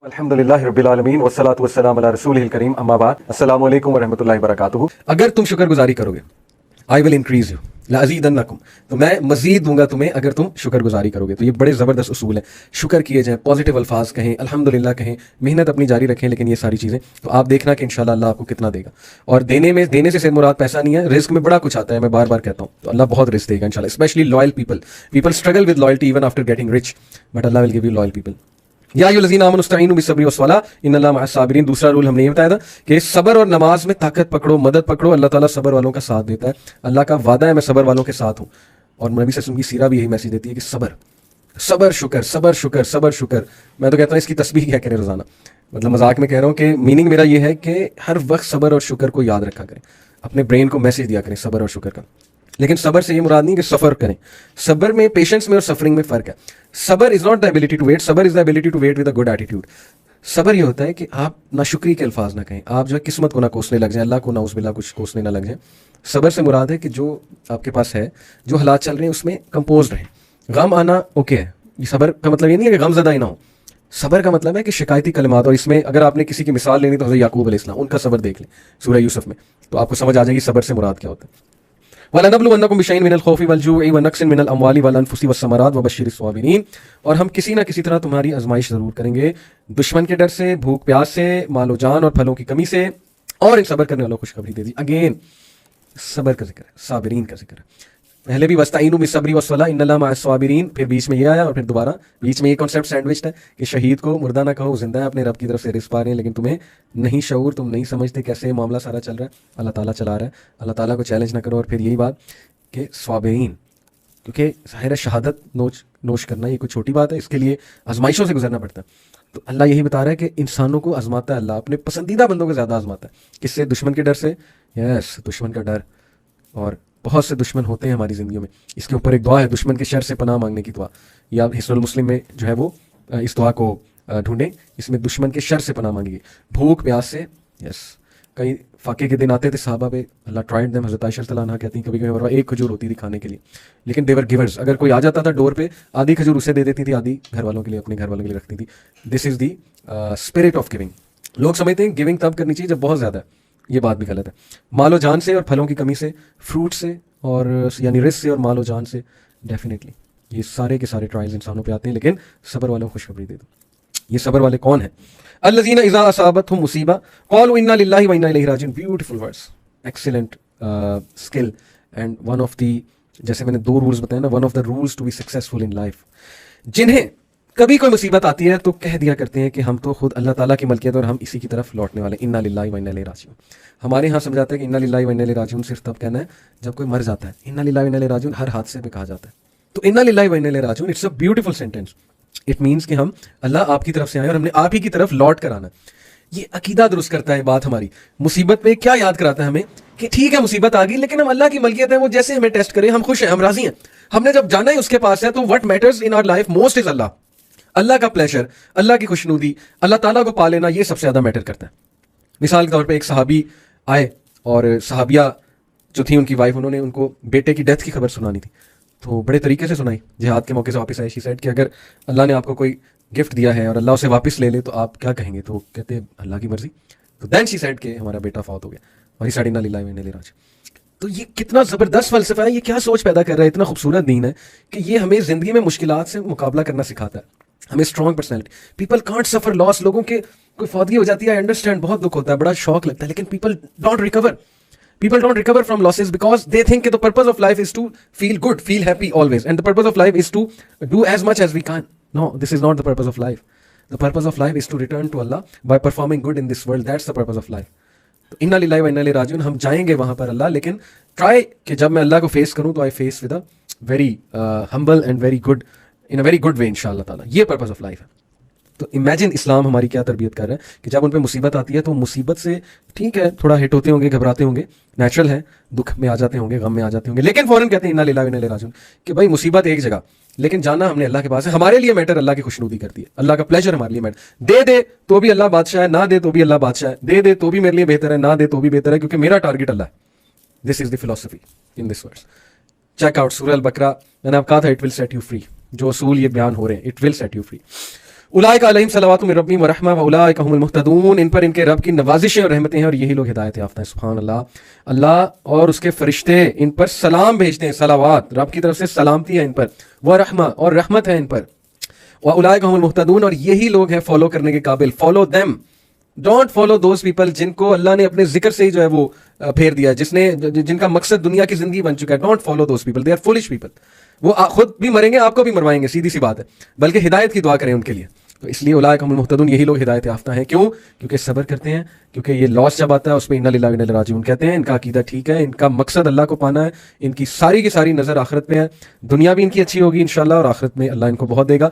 अल्हम्दुलिल्लाह रब्बिल आलमीन वस्सलातु वस्सलाम अला रसूलिल करीम अम्मा बाद अस्सलामु अलैकुम व रहमतुल्लाहि व बरकातुहू। अगर तुम शुक्रगुजारी करोगे, आई विल इंक्रीज यू लाज़ीदन्नकुम, तो मैं मजीद दूंगा तुम्हें अगर तुम शुक्रगुजारी करोगे। तो ये बड़े ज़बरदस्त उसूल है, शुक्र किए जाए, पॉजिटिव अल्फाज कहें, अल्हम्दुलिल्लाह कहें, मेहनत अपनी जारी रखें, लेकिन ये सारी चीज़ें तो आप देखना कि इंशाल्लाह अल्लाह आपको कितना देगा। और देने से मुराद पैसा नहीं है, रिस्क में बड़ा कुछ आता है, मैं बार बार कहता हूँ, तो अल्लाह बहुत रिस्क देगा इंशाल्लाह। Specially loyal people struggle with loyalty even after getting rich, but Allah will give you loyal people. या अय्युहल्लज़ीना आमनू इस्तईनू बिस्सब्रि वस्सलाह इन्नल्लाहा मअस साबिरीन। दूसरा रूल हमने ये बताया था कि सब्र और नमाज में ताकत पकड़ो, मदद पकड़ो, अल्लाह ताला सब्र वालों का साथ देता है। अल्लाह का वादा है मैं सब्र वालों के साथ हूँ, और नबी सल्लल्लाहु अलैहि वसल्लम की सीरा भी यही मैसेज देती है कि सब्र शुक्र। मैं तो कहता हूँ इसकी तस्बीह क्या करें रोजाना, मतलब मजाक में कह रहा हूँ कि मीनिंग मेरा ये है कि हर वक्त सब्र और शुक्र को याद रखा करें, अपने ब्रेन को मैसेज दिया करें सब्र और शुक्र का। लेकिन सब्र से ये मुराद नहीं कि सफर करें, सब्र में, पेशेंस में और सफरिंग में फर्क है। सब्र is not the ability to wait, सब्र is the ability to wait with a good attitude. सब्र ये होता है कि आप नाशुक्री के अल्फाज ना कहें, आप जो है किस्मत को ना कोसने लग जाए, अल्लाह को ना उस बिला कुछ कोसने ना लग जाए। सब्र से मुराद है कि जो आपके पास है, जो हालात चल रहे हैं उसमें कंपोज रहें। गम आना ओके है, ये सब्र का मतलब ये नहीं है कि गम ज़दा ही ना हो। सब्र का मतलब है कि शिकायती कलिमात, और इसमें अगर आपने किसी की मिसाल लेनी तो हज़रत याकूब अलैहिस्सलाम, उनका सब्र देख लें सूरह यूसुफ में, तो आपको समझ आ जाएगी सब्र से मुराद क्या होता है। वलनब्लुवन्नकुम बिशैइन मिनल खौफि वल जूइ व नक्सिन मिनल अमवालि वल अनफुसि वस्समरात वबश्शिरिस साबिरीन। और हम किसी ना किसी तरह तुम्हारी आजमाइश जरूर करेंगे, दुश्मन के डर से, भूख प्यास से, मालो जान और फलों की कमी से, और इन सब्र करने वालों को खुशखबरी दे दी। अगेन सब्र का जिक्र है, साबिरीन का जिक्र है। पहले भी वस्ताइनु बिस्सब्रि वस्सलाह इन्नल्लाहा मअस साबिरीन, फिर बीच में ये आया, और फिर दोबारा बीच में ये कॉन्सेप्ट सैंडविच है कि शहीद को मुर्दा ना कहो, जिंदा है, अपने रब की तरफ से रिस्क पा रहे हैं, लेकिन तुम्हें नहीं शऊर, तुम नहीं समझते कैसे मामला सारा चल रहा है, अल्लाह ताला चला रहा है। अल्लाह ताला को चैलेंज ना करो। और फिर यही बात कि साबिरीन, क्योंकि ज़ाहिर है शहादत नोश करना ये कोई छोटी बात है, इसके लिए आजमाइशों से गुजरना पड़ता है। तो अल्लाह यही बता रहा है कि इंसानों को आजमाता है अल्लाह, अपने पसंदीदा बंदों को ज़्यादा आजमाता है। किससे? दुश्मन के डर से। यस, दुश्मन का डर, और बहुत से दुश्मन होते हैं हमारी ज़िंदगी में। इसके ऊपर एक दुआ है, दुश्मन के शर से पनाह मांगने की दुआ, या आप हिस्नुल मुस्लिम में जो है वो इस दुआ को ढूंढें, इसमें दुश्मन के शर से पनाह मांगिए, भूख प्यास से। यस, कई फाके के दिन आते थे साहबा पे, अल्लाह ट्राइड देम, हज़रत आयशा रज़ियल्लाहु अन्हा कहती हैं कभी कभी एक खजूर होती थी खाने के लिए, लेकिन देवर गिवर्स। अगर कोई आ जाता था डोर पे, आधी खजूर उसे दे देती थी, आधी घर वालों के लिए, अपने घर वालों के लिए रखती थी। This is the spirit of giving. लोग समझते हैं गिविंग तब करनी चाहिए जब बहुत ज़्यादा है, ये बात भी गलत है। मालो जान से और फलों की कमी से, फ्रूट से, और यानी रिस्क से और मालो जान से, डेफिनेटली ये सारे के सारे ट्रायल्स इंसानों पे आते हैं, लेकिन सब्र वालों को खुशखबरी दे दो। ये सब्र वाले कौन है? अल्लज़ीना इज़ा असाबतहुम मुसीबा क़ालू इन्ना लिल्लाहि व इन्ना इलैहि राजिऊन। Beautiful words, excellent skill, and one of the, जैसे मैंने दो रूल्स बताए ना, one of the rules to be successful in life. जिन्हें कभी कोई मुसीबत आती है तो कह दिया करते हैं कि हम तो खुद अल्लाह ताला की मलकियत और हम इसी की तरफ लौटने वाले, इन्ना लिल्लाहि व इन्ना इलैहि राजिऊन। हमारे यहाँ समझाता है कि इन्ना लिल्लाहि व इन्ना इलैहि राजिऊन सिर्फ तब कहना है जब कोई मर जाता है। इन्ना लिल्लाहि व इन्ना इलैहि राजिऊन हर हादसे पे कहा जाता है। तो इन्ना लिल्लाहि व इन्ना इलैहि राजिऊन, it's a beautiful sentence. It means कि हम अल्लाह आपकी तरफ से आए और हमने आप ही की तरफ लौट कर आना। ये अकीदा दुरुस्त करता है बात हमारी। मुसीबत पे क्या याद कराता है हमें कि ठीक है मुसीबत आ गई, लेकिन हम अल्लाह की मलकियत है, वो जैसे हमें टेस्ट करे हम खुश हैं, हम राजी हैं। हमने जब जाना है उसके पास है, तो what matters in our life most is अल्लाह। अल्लाह का प्लेजर, अल्लाह की खुशनुदी, अल्लाह ताला को पा लेना, ये सबसे ज़्यादा मैटर करता है। मिसाल के तौर पे एक सहाबी आए, और सहाबिया जो थी उनकी वाइफ, उन्होंने उनको बेटे की डेथ की खबर सुनानी थी, तो बड़े तरीके से सुनाई। जिहाद के मौके से वापस आए, शी सेड कि अगर अल्लाह ने आपको कोई गिफ्ट दिया है और अल्लाह उसे वापस ले ले तो आप क्या कहेंगे? तो कहते अल्लाह की मर्जी। तो देन शी सेड कि हमारा बेटा फौत हो गया, और ही साइड इन्ना लिल्लाहि व इन्ना इलैहि राजिऊन। तो ये कितना ज़बरदस्त फ़लसफ़ा है, ये क्या सोच पैदा कर रहा है, इतना खूबसूरत दीन है कि ये हमें ज़िंदगी में मुश्किलात से मुकाबला करना सिखाता है, हमें strong personality. People can't suffer loss, लोगों के कोई फौतगी हो जाती है, आई अंडरस्टैंड, बहुत दुख होता है, बड़ा शौक लगता है, लेकिन people don't recover from losses because they think the purpose of life is to feel good, feel happy always, and the purpose of life is to do as much as we can. No, this is not the purpose of life. The purpose of life is to return to Allah by performing good in this world, that's the purpose of life. तो इन्ना लिल्लाहि व इन्ना इलैहि राजिऊन, हम जाएंगे वहां पर अल्लाह, लेकिन ट्राई कि जब मैं अल्लाह को फेस करूं तो I face with a very humble and very good, in a very good way इंशाअल्लाह ताला। ये पर्पज ऑफ लाइफ है। तो इमेजिन इस्लाम हमारी क्या तरबियत कर रहा है कि जब उन पे मुसीबत आती है तो मुसीबत से ठीक है थोड़ा हिट होते होंगे, घबराते होंगे, नेचुरल है, दुख में आ जाते होंगे, गम में आ जाते होंगे, लेकिन फौरन कहते हैं इन्ना लिल्लाहि व इन्ना इलैहि राजिऊन कि भाई मुसीबत एक जगह, लेकिन जाना हमने अल्लाह के पास है। हमारे लिए मैटर अल्लाह की खुशनुदी करती है, अल्लाह का प्लेजर हमारे लिए मैटर। दे तो भी अल्लाह बादशाह है, ना दे तो भी अल्लाह बादशाह है, दे तो भी मेरे लिए बेहतर है, ना दे तो भी बेहतर है, क्योंकि मेरा टारगेट अल्लाह है। This is the philosophy in this verse. Check out सूरह अल बकरा, मैंने आपको कहा था it will set you free. जो असूल ये बयान हो रहे हैं, it will set you free. उलाइक अलैहिम सलावतु मिर रब्बिहिम व रहमा व उलाइक हुमुल मुहतदून, इन पर इनके रब की नवाजिशें और रहमतें हैं और यही लोग हिदायत याफ्ता हैं। सुभान अल्लाह, अल्लाह और उसके फरिश्ते इन पर सलाम भेजते हैं, सलावात, रब की तरफ से सलामती है इन पर, व रहमा और रहमत है इन पर, व उलाइक हुमुल मुहतदून और यही लोग हैं फॉलो करने के काबिल। Follow them, don't follow those people जिनको अल्लाह ने अपने जिक्र से ही जो है वो फेर दिया है, जिनका मकसद दुनिया की जिंदगी बन चुका है। Don't follow those people, they are foolish people. वो खुद भी मरेंगे, आपको भी मरवाएंगे, सीधी सी बात है। बल्कि हिदायत की दुआ करें उनके लिए। तो इसलिए उलाइक हुमुल मुहतदून, यही लोग हिदायत याफ्ता हैं। क्यों? क्योंकि सब्र करते हैं, क्योंकि ये लॉस जब आता है उस पर इन्ना लिल्लाहि व इन्ना इलैहि राजिऊन कहते हैं। इनका अकीदा ठीक है, इनका मकसद अल्लाह को पाना है, इनकी सारी की सारी नज़र आखिरत में है। दुनिया भी इनकी अच्छी होगी इंशाअल्लाह और आखिरत में अल्लाह इनको बहुत देगा।